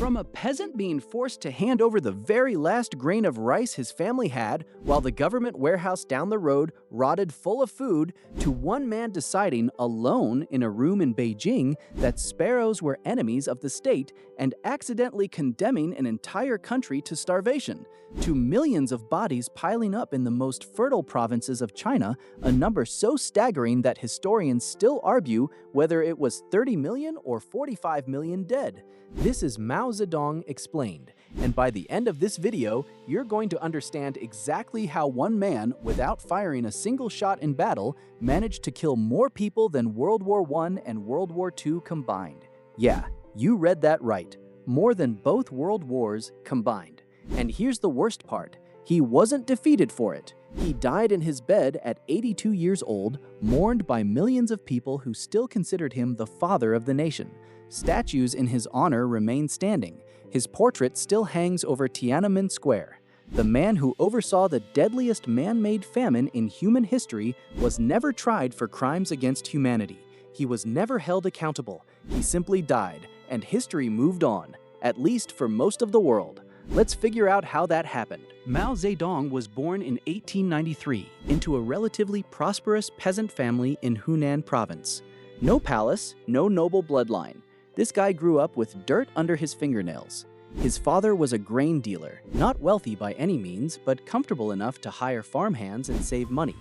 From a peasant being forced to hand over the very last grain of rice his family had while the government warehouse down the road rotted full of food, to one man deciding alone in a room in Beijing that sparrows were enemies of the state and accidentally condemning an entire country to starvation, to millions of bodies piling up in the most fertile provinces of China, a number so staggering that historians still argue whether it was 30 million or 45 million dead. This is Mao Zedong explained, and by the end of this video, you're going to understand exactly how one man, without firing a single shot in battle, managed to kill more people than World War I and World War II combined. Yeah, you read that right. More than both world wars combined. And here's the worst part. He wasn't defeated for it. He died in his bed at 82 years old, mourned by millions of people who still considered him the father of the nation. Statues in his honor remain standing. His portrait still hangs over Tiananmen Square. The man who oversaw the deadliest man-made famine in human history was never tried for crimes against humanity. He was never held accountable. He simply died, and history moved on, at least for most of the world. Let's figure out how that happened. Mao Zedong was born in 1893 into a relatively prosperous peasant family in Hunan province. No palace, no noble bloodline. This guy grew up with dirt under his fingernails. His father was a grain dealer, not wealthy by any means, but comfortable enough to hire farmhands and save money.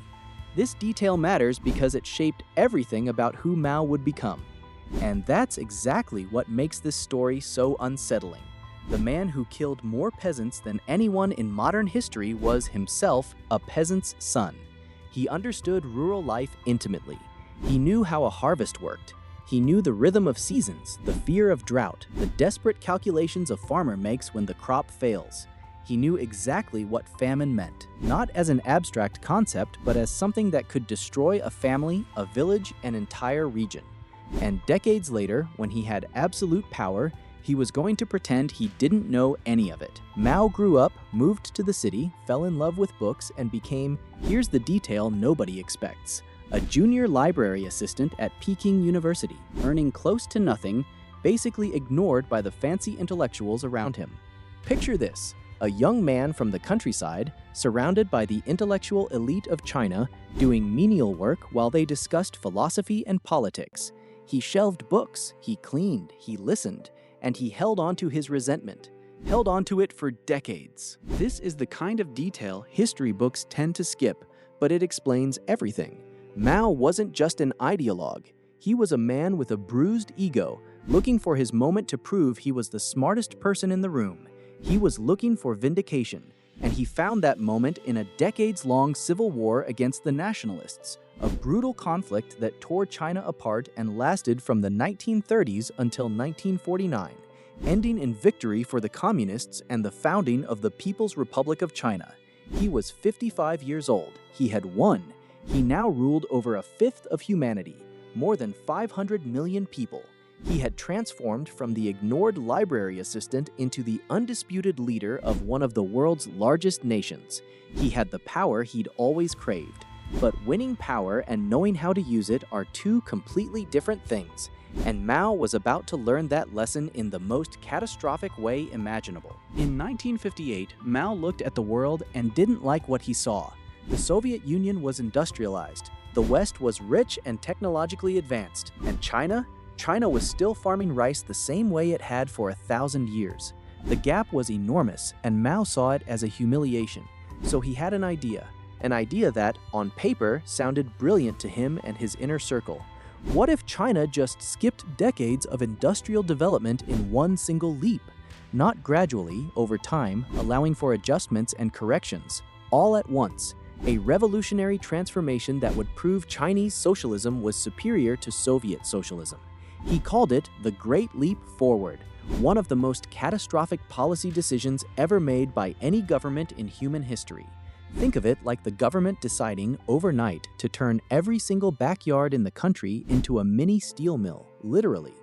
This detail matters because it shaped everything about who Mao would become. And that's exactly what makes this story so unsettling. The man who killed more peasants than anyone in modern history was himself a peasant's son. He understood rural life intimately. He knew how a harvest worked. He knew the rhythm of seasons, the fear of drought, the desperate calculations a farmer makes when the crop fails. He knew exactly what famine meant, not as an abstract concept, but as something that could destroy a family, a village, an entire region. And decades later, when he had absolute power, he was going to pretend he didn't know any of it. Mao grew up, moved to the city, fell in love with books, and became, here's the detail nobody expects, a junior library assistant at Peking University, earning close to nothing, basically ignored by the fancy intellectuals around him. Picture this, a young man from the countryside, surrounded by the intellectual elite of China, doing menial work while they discussed philosophy and politics. He shelved books, he cleaned, he listened, and he held on to his resentment, held on to it for decades. This is the kind of detail history books tend to skip, but it explains everything. Mao wasn't just an ideologue. He was a man with a bruised ego, looking for his moment to prove he was the smartest person in the room. He was looking for vindication, and he found that moment in a decades-long civil war against the nationalists, a brutal conflict that tore China apart and lasted from the 1930s until 1949, ending in victory for the communists and the founding of the People's Republic of China. He was 55 years old. He had won. He now ruled over a fifth of humanity, more than 500 million people. He had transformed from the ignored library assistant into the undisputed leader of one of the world's largest nations. He had the power he'd always craved. But winning power and knowing how to use it are two completely different things, and Mao was about to learn that lesson in the most catastrophic way imaginable. In 1958, Mao looked at the world and didn't like what he saw. The Soviet Union was industrialized, the West was rich and technologically advanced, and China was still farming rice the same way it had for 1,000 years. The gap was enormous, and Mao saw it as a humiliation. So he had an idea that, on paper, sounded brilliant to him and his inner circle. What if China just skipped decades of industrial development in one single leap? Not gradually, over time, allowing for adjustments and corrections, all at once. A revolutionary transformation that would prove Chinese socialism was superior to Soviet socialism. He called it the Great Leap Forward, one of the most catastrophic policy decisions ever made by any government in human history. Think of it like the government deciding overnight to turn every single backyard in the country into a mini steel mill, literally.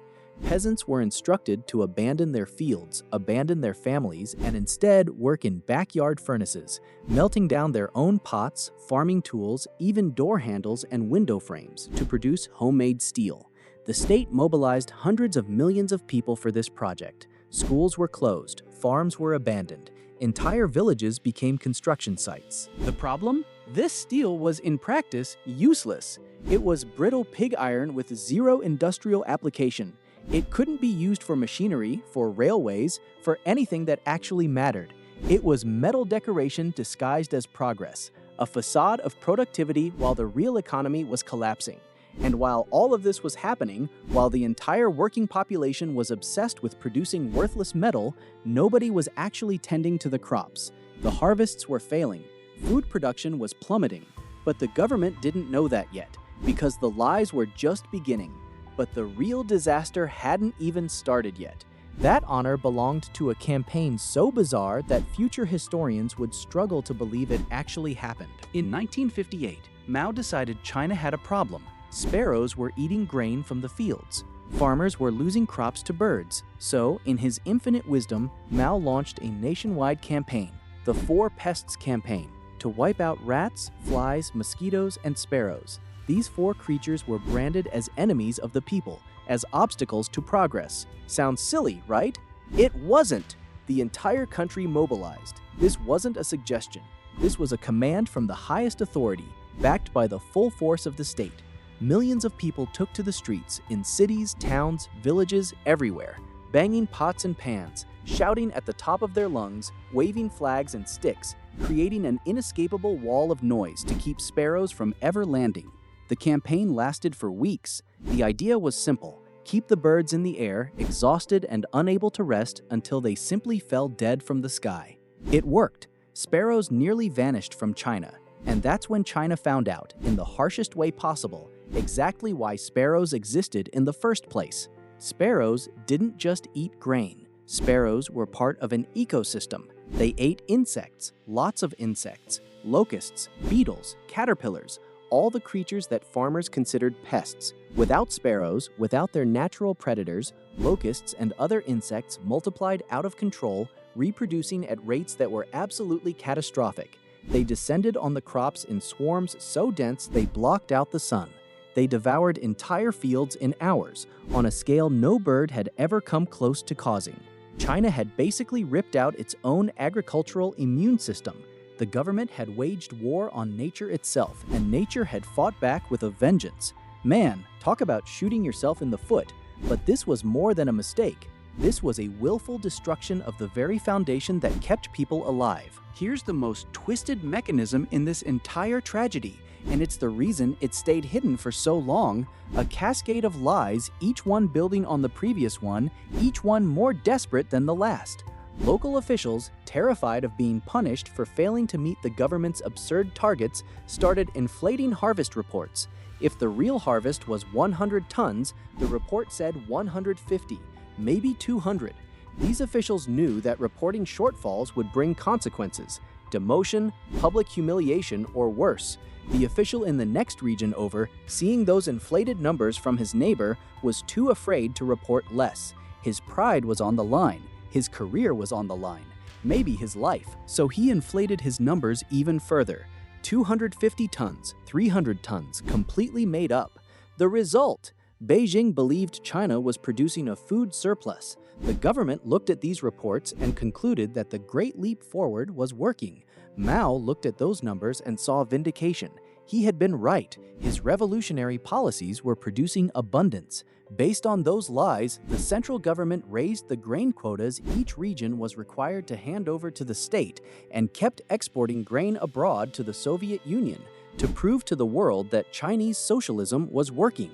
Peasants were instructed to abandon their fields, abandon their families, and instead work in backyard furnaces, melting down their own pots, farming tools, even door handles and window frames to produce homemade steel. The state mobilized hundreds of millions of people for this project. Schools were closed, farms were abandoned, entire villages became construction sites. The problem? This steel was in practice useless. It was brittle pig iron with zero industrial application. It couldn't be used for machinery, for railways, for anything that actually mattered. It was metal decoration disguised as progress, a facade of productivity while the real economy was collapsing. And while all of this was happening, while the entire working population was obsessed with producing worthless metal, nobody was actually tending to the crops. The harvests were failing. Food production was plummeting. But the government didn't know that yet, because the lies were just beginning. But the real disaster hadn't even started yet. That honor belonged to a campaign so bizarre that future historians would struggle to believe it actually happened. In 1958, Mao decided China had a problem. Sparrows were eating grain from the fields. Farmers were losing crops to birds. So, in his infinite wisdom, Mao launched a nationwide campaign, the Four Pests Campaign, to wipe out rats, flies, mosquitoes, and sparrows. These four creatures were branded as enemies of the people, as obstacles to progress. Sounds silly, right? It wasn't! The entire country mobilized. This wasn't a suggestion. This was a command from the highest authority, backed by the full force of the state. Millions of people took to the streets in cities, towns, villages, everywhere, banging pots and pans, shouting at the top of their lungs, waving flags and sticks, creating an inescapable wall of noise to keep sparrows from ever landing. The campaign lasted for weeks. The idea was simple: keep the birds in the air, exhausted and unable to rest until they simply fell dead from the sky. It worked. Sparrows nearly vanished from China. And that's when China found out, in the harshest way possible, exactly why sparrows existed in the first place. Sparrows didn't just eat grain. Sparrows were part of an ecosystem. They ate insects, lots of insects, locusts, beetles, caterpillars, all the creatures that farmers considered pests. Without sparrows, without their natural predators, locusts and other insects multiplied out of control, reproducing at rates that were absolutely catastrophic. They descended on the crops in swarms so dense they blocked out the sun. They devoured entire fields in hours, on a scale no bird had ever come close to causing. China had basically ripped out its own agricultural immune system. The government had waged war on nature itself, and nature had fought back with a vengeance. Man, talk about shooting yourself in the foot. But this was more than a mistake. This was a willful destruction of the very foundation that kept people alive. Here's the most twisted mechanism in this entire tragedy, and it's the reason it stayed hidden for so long: a cascade of lies, each one building on the previous one, each one more desperate than the last. Local officials, terrified of being punished for failing to meet the government's absurd targets, started inflating harvest reports. If the real harvest was 100 tons, the report said 150, maybe 200. These officials knew that reporting shortfalls would bring consequences: demotion, public humiliation, or worse. The official in the next region over, seeing those inflated numbers from his neighbor, was too afraid to report less. His pride was on the line. His career was on the line. Maybe his life. So he inflated his numbers even further. 250 tons, 300 tons, completely made up. The result: Beijing believed China was producing a food surplus. The government looked at these reports and concluded that the Great Leap Forward was working. Mao looked at those numbers and saw vindication. He had been right. His revolutionary policies were producing abundance. Based on those lies, the central government raised the grain quotas each region was required to hand over to the state and kept exporting grain abroad to the Soviet Union to prove to the world that Chinese socialism was working.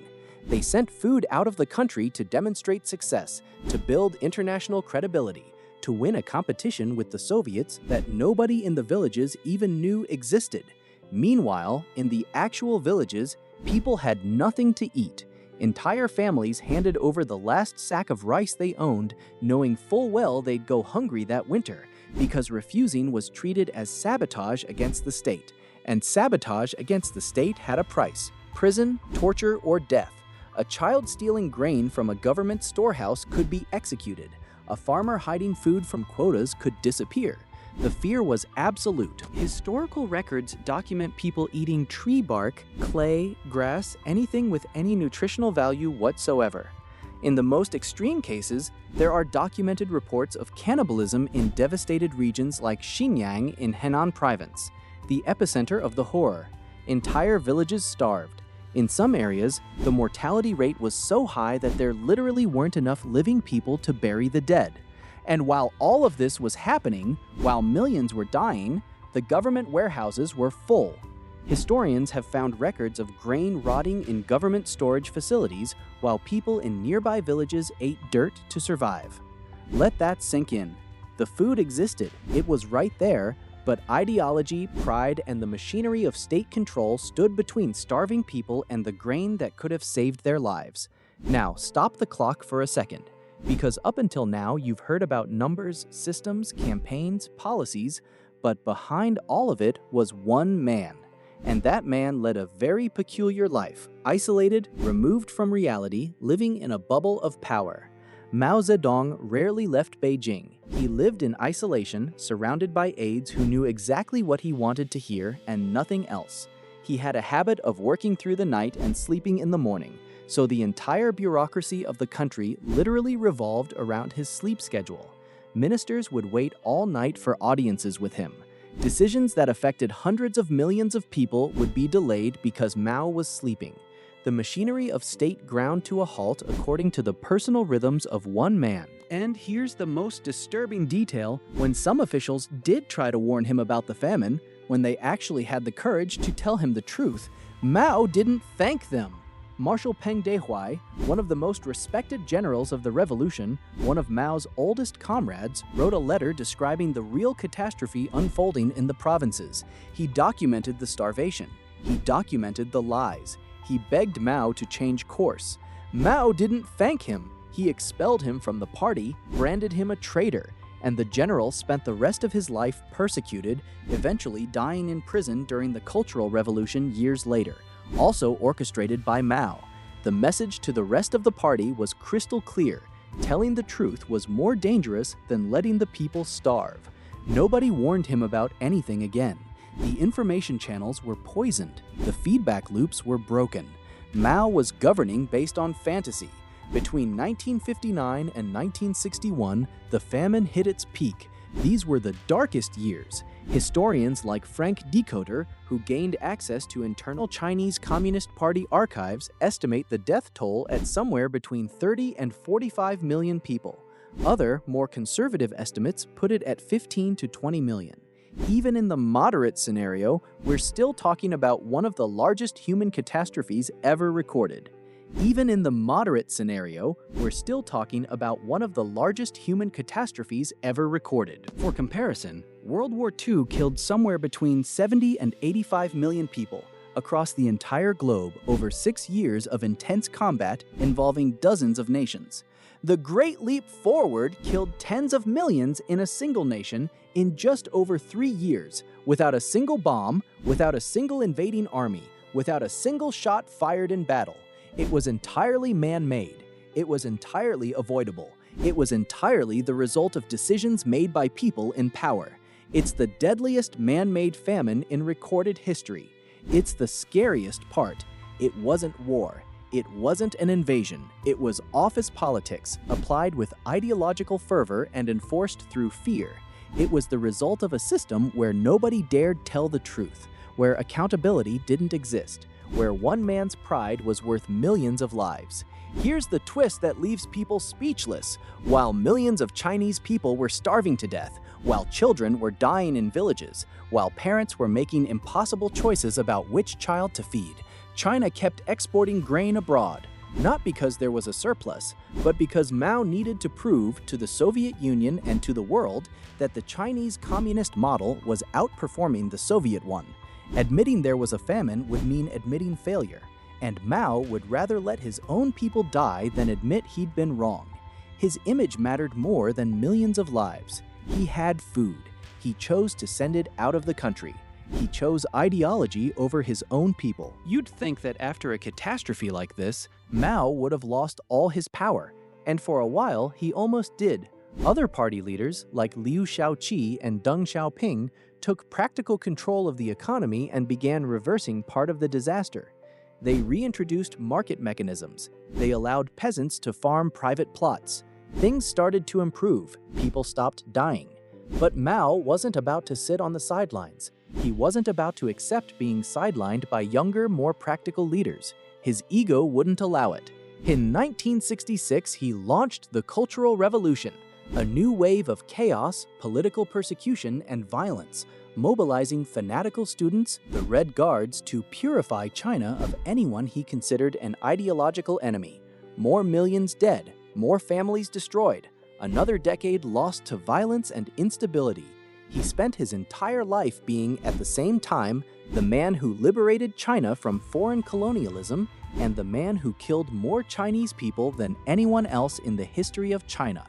They sent food out of the country to demonstrate success, to build international credibility, to win a competition with the Soviets that nobody in the villages even knew existed. Meanwhile, in the actual villages, people had nothing to eat. Entire families handed over the last sack of rice they owned, knowing full well they'd go hungry that winter, because refusing was treated as sabotage against the state. And sabotage against the state had a price: prison, torture, or death. A child stealing grain from a government storehouse could be executed. A farmer hiding food from quotas could disappear. The fear was absolute. Historical records document people eating tree bark, clay, grass, anything with any nutritional value whatsoever. In the most extreme cases, there are documented reports of cannibalism in devastated regions like Xinjiang in Henan Province, the epicenter of the horror. Entire villages starved. In some areas, the mortality rate was so high that there literally weren't enough living people to bury the dead. And while all of this was happening, while millions were dying, the government warehouses were full. Historians have found records of grain rotting in government storage facilities while people in nearby villages ate dirt to survive. Let that sink in. The food existed, it was right there, but ideology, pride, and the machinery of state control stood between starving people and the grain that could have saved their lives. Now, stop the clock for a second, because up until now you've heard about numbers, systems, campaigns, policies, but behind all of it was one man. And that man led a very peculiar life, isolated, removed from reality, living in a bubble of power. Mao Zedong rarely left Beijing. He lived in isolation, surrounded by aides who knew exactly what he wanted to hear and nothing else. He had a habit of working through the night and sleeping in the morning, so the entire bureaucracy of the country literally revolved around his sleep schedule. Ministers would wait all night for audiences with him. Decisions that affected hundreds of millions of people would be delayed because Mao was sleeping. The machinery of state ground to a halt according to the personal rhythms of one man. And here's the most disturbing detail: when some officials did try to warn him about the famine, when they actually had the courage to tell him the truth, Mao didn't thank them. Marshal Peng Dehuai, one of the most respected generals of the revolution, one of Mao's oldest comrades, wrote a letter describing the real catastrophe unfolding in the provinces. He documented the starvation. He documented the lies. He begged Mao to change course. Mao didn't thank him. He expelled him from the party, branded him a traitor, and the general spent the rest of his life persecuted, eventually dying in prison during the Cultural Revolution years later. Also orchestrated by Mao. The message to the rest of the party was crystal clear: telling the truth was more dangerous than letting the people starve. Nobody warned him about anything again. The information channels were poisoned. The feedback loops were broken. Mao was governing based on fantasy. Between 1959 and 1961, the famine hit its peak. These were the darkest years. Historians like Frank Decoder, who gained access to internal Chinese Communist Party archives, estimate the death toll at somewhere between 30 and 45 million people. Other, more conservative estimates put it at 15 to 20 million. Even in the moderate scenario, we're still talking about one of the largest human catastrophes ever recorded. Even in the moderate scenario, we're still talking about one of the largest human catastrophes ever recorded. For comparison, World War II killed somewhere between 70 and 85 million people across the entire globe over 6 years of intense combat involving dozens of nations. The Great Leap Forward killed tens of millions in a single nation in just over 3 years, without a single bomb, without a single invading army, without a single shot fired in battle. It was entirely man-made. It was entirely avoidable. It was entirely the result of decisions made by people in power. It's the deadliest man-made famine in recorded history. It's the scariest part. It wasn't war. It wasn't an invasion. It was office politics, applied with ideological fervor and enforced through fear. It was the result of a system where nobody dared tell the truth, where accountability didn't exist, where one man's pride was worth millions of lives. Here's the twist that leaves people speechless. While millions of Chinese people were starving to death, while children were dying in villages, while parents were making impossible choices about which child to feed, China kept exporting grain abroad, not because there was a surplus, but because Mao needed to prove to the Soviet Union and to the world that the Chinese communist model was outperforming the Soviet one. Admitting there was a famine would mean admitting failure, and Mao would rather let his own people die than admit he'd been wrong. His image mattered more than millions of lives. He had food. He chose to send it out of the country. He chose ideology over his own people. You'd think that after a catastrophe like this, Mao would have lost all his power, and for a while he almost did. Other party leaders, like Liu Shaoqi and Deng Xiaoping, took practical control of the economy and began reversing part of the disaster. They reintroduced market mechanisms. They allowed peasants to farm private plots. Things started to improve. People stopped dying. But Mao wasn't about to sit on the sidelines. He wasn't about to accept being sidelined by younger, more practical leaders. His ego wouldn't allow it. In 1966, he launched the Cultural Revolution, a new wave of chaos, political persecution, and violence, mobilizing fanatical students, the Red Guards, to purify China of anyone he considered an ideological enemy. More millions dead, more families destroyed, another decade lost to violence and instability. He spent his entire life being, at the same time, the man who liberated China from foreign colonialism and the man who killed more Chinese people than anyone else in the history of China.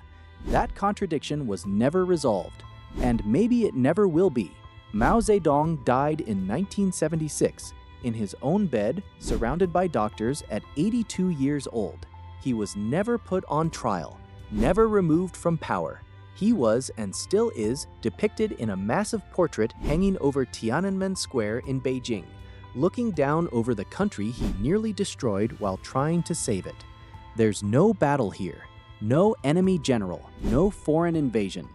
That contradiction was never resolved, and maybe it never will be. Mao Zedong died in 1976, in his own bed, surrounded by doctors at 82 years old. He was never put on trial, never removed from power. He was, and still is, depicted in a massive portrait hanging over Tiananmen Square in Beijing, looking down over the country he nearly destroyed while trying to save it. There's no battle here, no enemy general, no foreign invasion.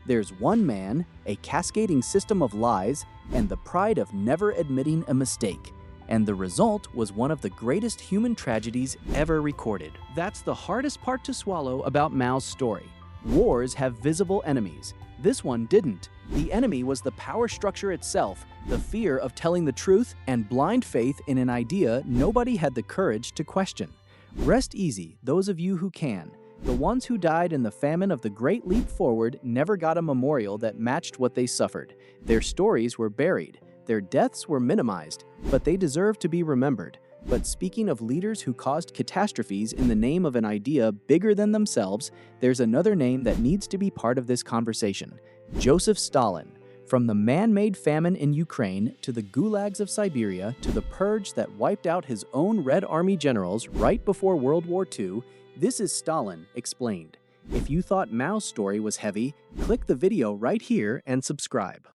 There's one man, a cascading system of lies, and the pride of never admitting a mistake. And the result was one of the greatest human tragedies ever recorded. That's the hardest part to swallow about Mao's story. Wars have visible enemies. This one didn't. The enemy was the power structure itself, the fear of telling the truth, and blind faith in an idea nobody had the courage to question. Rest easy, those of you who can. The ones who died in the famine of the Great Leap Forward never got a memorial that matched what they suffered. Their stories were buried. Their deaths were minimized, but they deserve to be remembered. But speaking of leaders who caused catastrophes in the name of an idea bigger than themselves, there's another name that needs to be part of this conversation: Joseph Stalin. From the man-made famine in Ukraine, to the gulags of Siberia, to the purge that wiped out his own Red Army generals right before World War II, this is Stalin explained. If you thought Mao's story was heavy, click the video right here and subscribe.